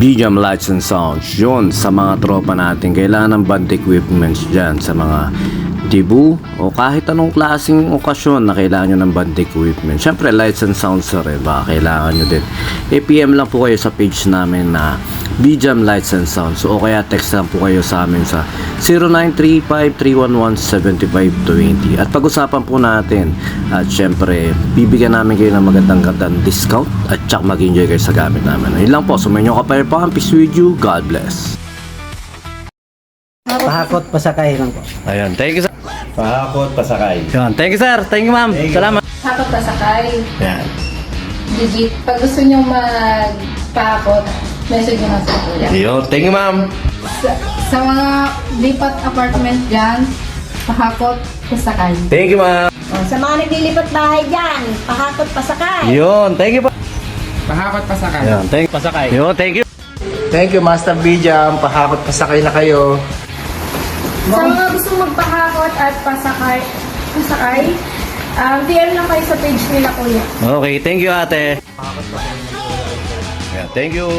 BGM Lights and Sounds. Yun, sa mga tropa natin, kailangan ng band equipments dyan sa mga debut o kahit anong klaseng okasyon na kailangan nyo ng band equipment. Siyempre, lights and sounds na rin, baka kailangan nyo din. PM lang po kayo sa page namin na BGM Lights and Sounds o kaya text lang po kayo sa amin sa 0935-311-7520 at pag-usapan po natin at siyempre bibigyan namin kayo ng magandang discount at tsak mag-enjoy kayo sa gamit namin. Yun lang po, sumayin nyo kapayar pa, peace with you, God bless. Pahakot, pasakay lang po. Ayun, thank you sir. Pahakot, pasakay. Yun, thank you sir, thank you ma'am, salamat. Hakot pa sakay. Yan. Legit. Pag gusto nyo magpakot, message nyo lang sa kuya. Yun, thank you ma'am. Sa mga lipat apartment dyan, pahakot pa sakay. Thank you ma'am. Sa mga naglilipat bahay dyan, pahakot pasakay. Yun, thank you po. Pahakot pasakay. Yun, thank you. Pasakay. Yun, thank you. Thank you, Master BGM. Pahakot, pasakay na kayo. Sa mga gustong magpahakot at pasakay, DM lang kayo sa page nila kuya. Okay, thank you ate. Yeah, thank you.